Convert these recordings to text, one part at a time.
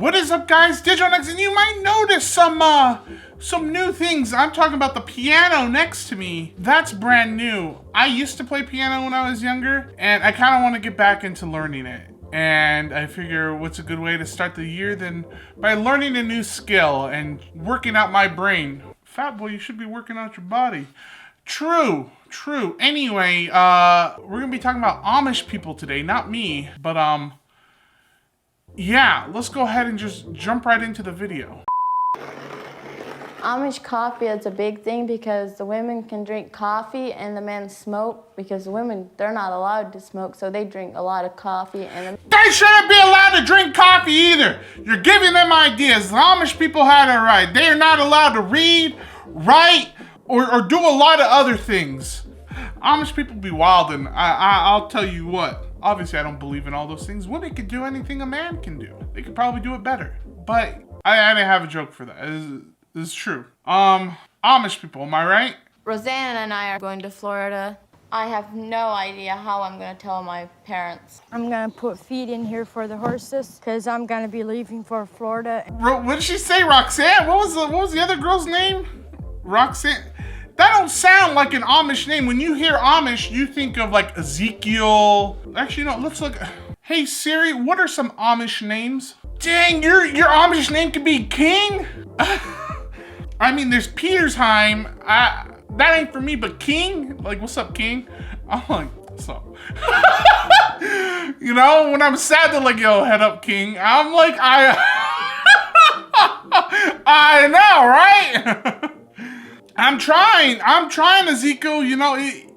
What is up, guys? Digitalnex, and you might notice some new things. I'm talking about the piano next to me. That's brand new. I used to play piano when I was younger, and I kind of want to get back into learning it. And I figure what's a good way to start the year than by learning a new skill and working out my brain. Fat boy, you should be working out your body. True. Anyway, we're gonna be talking about Amish people today, not me, but yeah, let's go ahead and just jump right into the video. Amish coffee is a big thing because the women can drink coffee and the men smoke because the women, they're not allowed to smoke, so they drink a lot of coffee. And They shouldn't be allowed to drink coffee either. You're giving them ideas. The Amish people had it right. They are not allowed to read, write, or do a lot of other things. Amish people be wild, and I'll tell you what. Obviously, I don't believe in all those things. Women can do anything a man can do. They could probably do it better. But I didn't have a joke for that. This is true. Amish people, am I right? Rosanna and I are going to Florida. I have no idea how I'm going to tell my parents. I'm going to put feed in here for the horses because I'm going to be leaving for Florida. What did she say, Roxanne? What was the other girl's name? Roxanne. That don't sound like an Amish name. When you hear Amish, you think of like Ezekiel. Actually, no, let's look. Hey Siri, what are some Amish names? Dang, your Amish name could be King? I mean, there's Petersheim. That ain't for me, but King? Like, what's up, King? I'm like, what's up? You know, when I'm sad, they're like, yo, head up, King. I'm like, I know, right? I'm trying, Ezekiel. You know,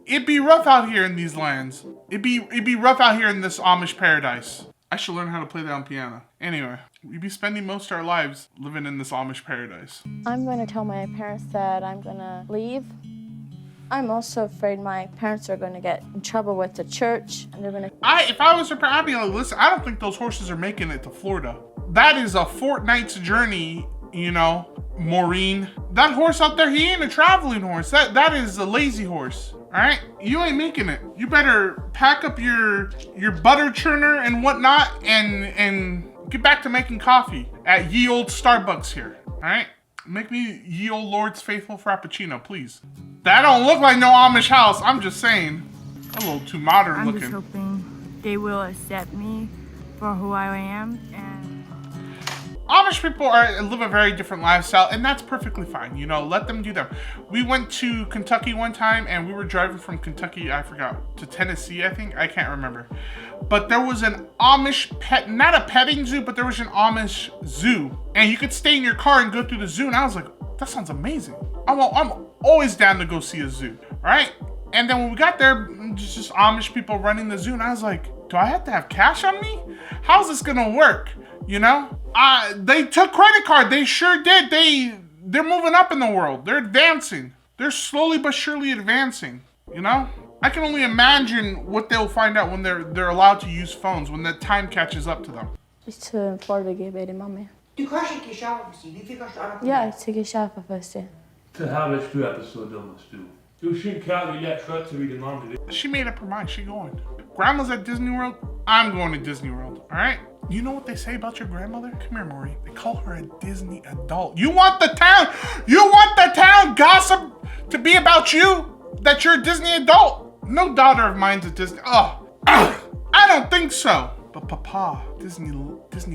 it'd be rough out here in these lands. It'd be rough out here in this Amish paradise. I should learn how to play that on piano. Anyway, we'd be spending most of our lives living in this Amish paradise. I'm going to tell my parents that I'm going to leave. I'm also afraid my parents are going to get in trouble with the church, and they're going to... If I was her parent, I'd be like, listen, I don't think those horses are making it to Florida. That is a fortnight's journey, you know, Maureen. That horse out there, he ain't a traveling horse. That is a lazy horse. All right, you ain't making it. You better pack up your butter churner and whatnot and get back to making coffee at ye old Starbucks here. All right, make me ye old Lord's faithful frappuccino, please. That don't look like no Amish house. I'm just saying, a little too modern looking. I'm just hoping they will accept me for who I am. And Amish people live a very different lifestyle, and that's perfectly fine. You know, let them do them. We went to Kentucky one time, and we were driving from Kentucky, I forgot, to Tennessee, I think. I can't remember. But there was an Amish pet, not a petting zoo, but there was an Amish zoo. And you could stay in your car and go through the zoo, and I was like, that sounds amazing. I'm always down to go see a zoo, right? And then when we got there, just Amish people running the zoo, and I was like, do I have to have cash on me? How's this gonna work? You know? They took credit card. They sure did. They're moving up in the world. They're advancing. They're slowly but surely advancing. You know? I can only imagine what they'll find out when they're allowed to use phones, when the time catches up to them. Just to Florida give it, mommy. Du kanske inte köper för sig. Vi fick köra på. Ja, jag tycker köpa först. Det här vet du att det är så dumt du. Du skickar dig lätt sköt vid din man. She made up her mind. She going. Grandma's at Disney World. I'm going to Disney World. All right? You know what they say about your grandmother? Come here, Maury. They call her a Disney adult. You want the town gossip to be about you? That you're a Disney adult? No daughter of mine's a Disney. I don't think so. But Papa, Disney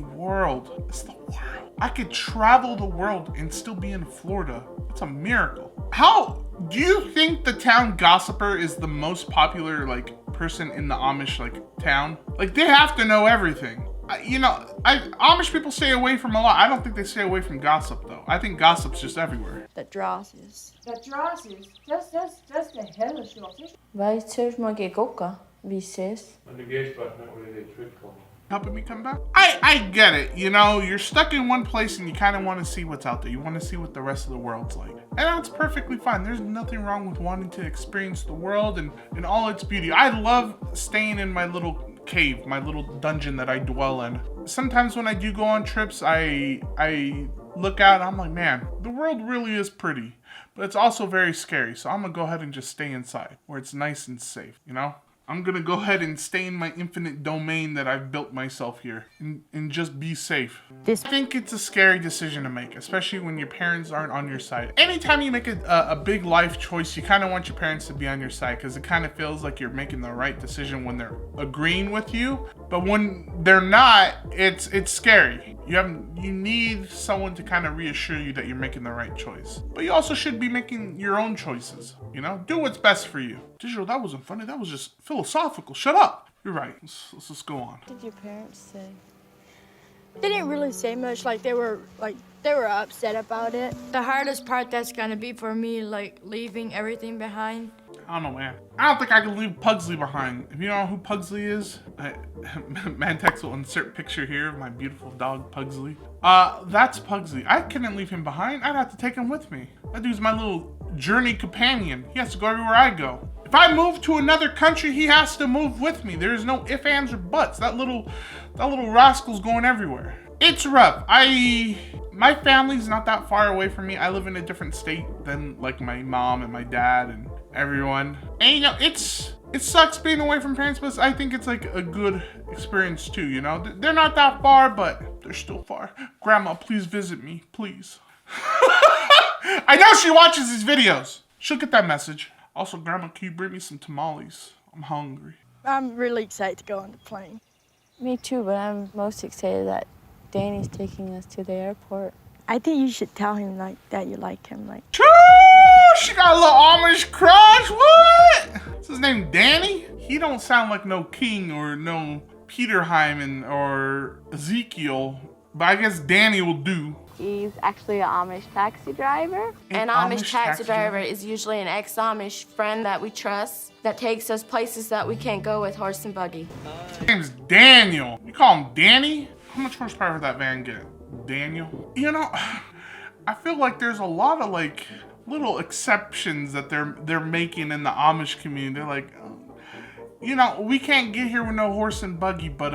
World. It's the world. I could travel the world and still be in Florida. It's a miracle. How do you think the town gossiper is the most popular person in the Amish town? Like, they have to know everything. Amish people stay away from a lot. I don't think they stay away from gossip though. I think gossip's just everywhere. That drasses. Just the hell of it. Vad tur man kan koka. Vi ses. Men det ges bara när det är tryck på. Helping me come back? I get it. You know, you're stuck in one place and you kind of want to see what's out there. You want to see what the rest of the world's like. And that's perfectly fine. There's nothing wrong with wanting to experience the world and all its beauty. I love staying in my little cave, my little dungeon that I dwell in. Sometimes when I do go on trips, I look out and I'm like, man, the world really is pretty, but it's also very scary. So I'm gonna go ahead and just stay inside where it's nice and safe, you know? I'm gonna go ahead and stay in my infinite domain that I've built myself here and just be safe. I think it's a scary decision to make, especially when your parents aren't on your side. Anytime you make a big life choice, you kind of want your parents to be on your side because it kind of feels like you're making the right decision when they're agreeing with you. But when they're not, it's scary. You need someone to kind of reassure you that you're making the right choice. But you also should be making your own choices, you know? Do what's best for you. Digital, that wasn't funny. That was just philosophical. Shut up. You're right. Let's just go on. What did your parents say? They didn't really say much. They were upset about it. The hardest part that's gonna be for me, leaving everything behind. I don't know, man. I don't think I can leave Pugsley behind. If you know who Pugsley is, Mantex will insert picture here of my beautiful dog, Pugsley. That's Pugsley. I couldn't leave him behind. I'd have to take him with me. That dude's my little journey companion. He has to go everywhere I go. If I move to another country, he has to move with me. There's no ifs, ands, or buts. That little rascal's going everywhere. It's rough. My family's not that far away from me. I live in a different state than like my mom and my dad and everyone. And you know, it sucks being away from parents, but I think it's like a good experience too, you know? They're not that far, but they're still far. Grandma, please visit me, please. I know she watches these videos. She'll get that message. Also, Grandma, can you bring me some tamales? I'm hungry. I'm really excited to go on the plane. Me too, but I'm most excited that Danny's taking us to the airport. I think you should tell him that you like him. She got a little Amish crush. What? Is his name Danny? He don't sound like no king or no Peter Hyman or Ezekiel, but I guess Danny will do. He's actually an Amish taxi driver. An An Amish Amish taxi taxi driver driver? is usually an ex-Amish friend that we trust that takes us places that we can't go with horse and buggy. His name's Daniel. You call him Danny? How much horsepower did that van get? Daniel? You know, I feel like there's a lot of like little exceptions that they're making in the Amish community. They're like, you know, we can't get here with no horse and buggy, but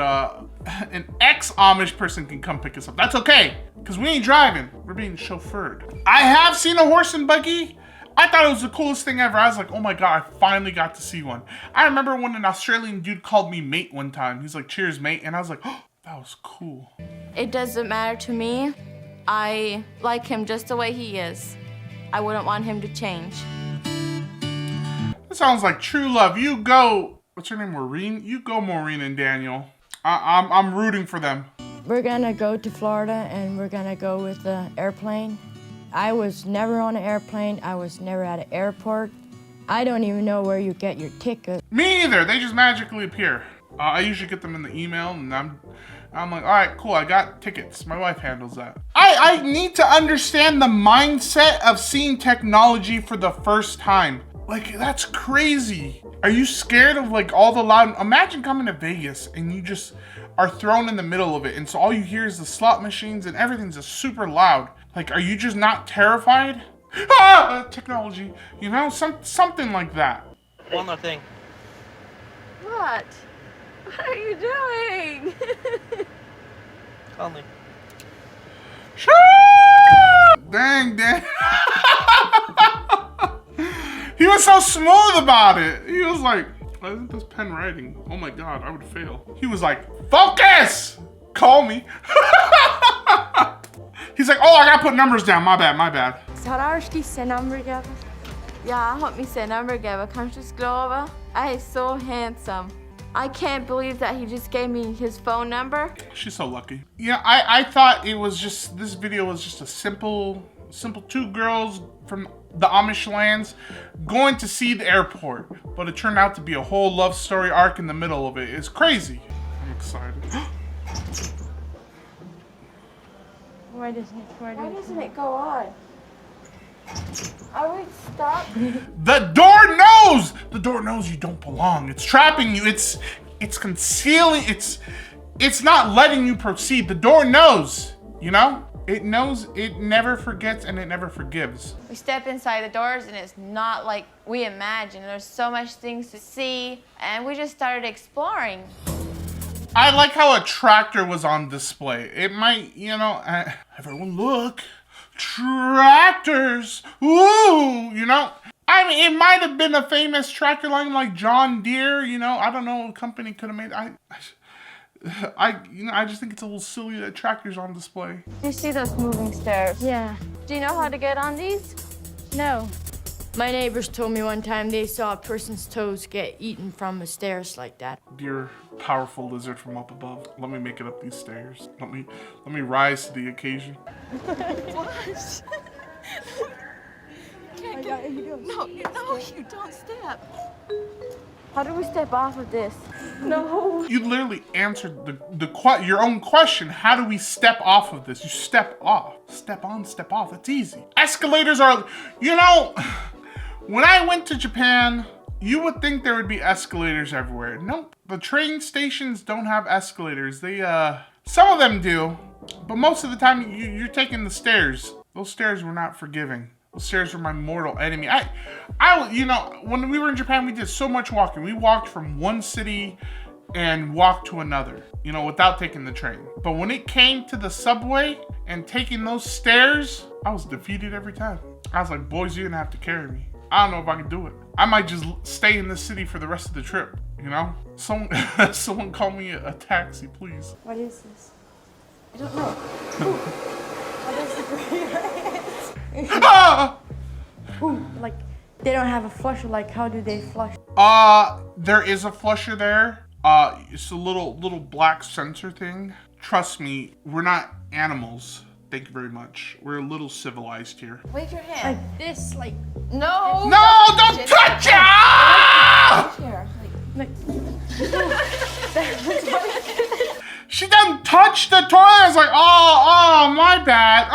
an ex-Amish person can come pick us up. That's okay, because we ain't driving. We're being chauffeured. I have seen a horse and buggy. I thought it was the coolest thing ever. I was like, oh my God, I finally got to see one. I remember when an Australian dude called me mate one time. He's like, cheers, mate. And I was like, oh, that was cool. It doesn't matter to me. I like him just the way he is. I wouldn't want him to change. That sounds like true love. You go. What's her name, Maureen? You go, Maureen and Daniel. I'm rooting for them. We're gonna go to Florida and we're gonna go with the airplane. I was never on an airplane. I was never at an airport. I don't even know where you get your ticket. Me either. They just magically appear. I usually get them in the email, and I'm like, all right, cool. I got tickets. My wife handles that. I need to understand the mindset of seeing technology for the first time. Like, that's crazy. Are you scared of like all the loud? Imagine coming to Vegas and you just are thrown in the middle of it, and so all you hear is the slot machines and everything's just super loud. Like, are you just not terrified? Technology, you know, something like that. One more thing. What? What are you doing? Call me. Dang. He was so smooth about it. He was like, why isn't this pen writing? Oh my God, I would fail. He was like, focus! Call me. He's like, oh, I gotta put numbers down. My bad. Har du Sssniperwolf? Ja, jag har min number. Kanske skulle I is so handsome. I can't believe that he just gave me his phone number. She's so lucky. Yeah, I thought it was just, this video was just a simple two girls from the Amish lands going to see the airport, but it turned out to be a whole love story arc in the middle of it. It's crazy. I'm excited. Why doesn't it go on? Are we stuck? The door knows! The door knows you don't belong. It's trapping you. It's concealing. It's not letting you proceed. The door knows, you know? It knows, it never forgets, and it never forgives. We step inside the doors and it's not like we imagined. There's so much things to see, and we just started exploring. I like how a tractor was on display. It might, you know, everyone look, tractors, ooh, you know. I'm mean, it might have been a famous tractor line like John Deere, you know. I don't know what company could have made I just think it's a little silly that tractors on display. You see those moving stairs? Yeah. Do you know how to get on these? No. My neighbors told me one time they saw a person's toes get eaten from the stairs like that. Dear powerful lizard from up above, let me make it up these stairs. Let me rise to the occasion. No, you don't step. How do we step off of this? No. You literally answered your own question. How do we step off of this? You step off. Step on, step off. That's easy. Escalators are, you know, when I went to Japan, you would think there would be escalators everywhere. Nope. The train stations don't have escalators. They, some of them do, but most of the time you're taking the stairs. Those stairs were not forgiving. Those stairs were my mortal enemy. You know, when we were in Japan, we did so much walking. We walked from one city and walked to another, you know, without taking the train. But when it came to the subway and taking those stairs, I was defeated every time. I was like, boys, you're gonna have to carry me. I don't know if I can do it. I might just stay in this city for the rest of the trip, you know? Someone call me a taxi, please. What is this? I don't know. What is the Ah! Ooh, like, they don't have a flusher, like, how do they flush? There is a flusher there. It's a little black sensor thing. Trust me, we're not animals. Thank you very much. We're a little civilized here. Wave your hand. Like this, like, No! No, don't touch it! Ah! Here. like, She done touched the toilet. I was like, oh, my bad.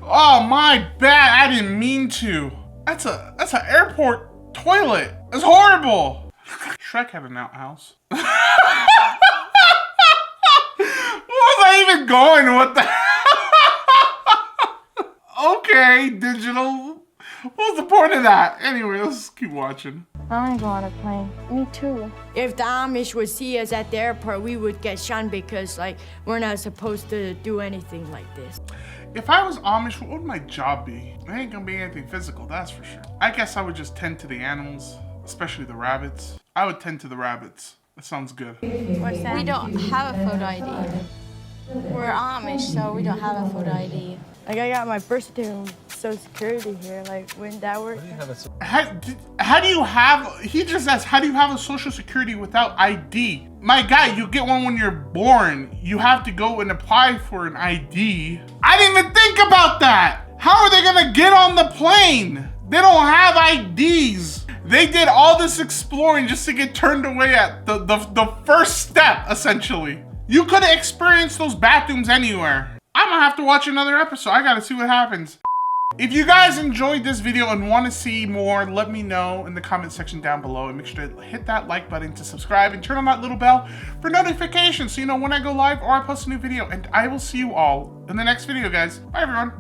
Oh, my bad. I didn't mean to. That's an airport toilet. It's horrible. Shrek had an outhouse. Where was I even going? What the? Okay, digital. What was the point of that? Anyway, let's keep watching. I want to go on a plane. Me too. if the Amish would see us at the airport, we would get shunned because, like, we're not supposed to do anything like this. If I was Amish, what would my job be? It ain't gonna be anything physical, that's for sure. I guess I would just tend to the animals, especially the rabbits. I would tend to the rabbits. That sounds good. What's that? We don't have a photo ID. We're Amish, so we don't have a photo ID. Like, I got my birth certificate and social security here. Like, wouldn't that work? How do you have, he just asked, how do you have a social security without ID? My guy, you get one when you're born. You have to go and apply for an ID. I didn't even think about that. How are they gonna get on the plane? They don't have IDs. They did all this exploring just to get turned away at the first step, essentially. You could have experienced those bathrooms anywhere. I'm gonna have to watch another episode. I gotta see what happens. If you guys enjoyed this video and want to see more, let me know in the comment section down below, and make sure to hit that like button to subscribe and turn on that little bell for notifications so you know when I go live or I post a new video. And I will see you all in the next video, guys. Bye, everyone.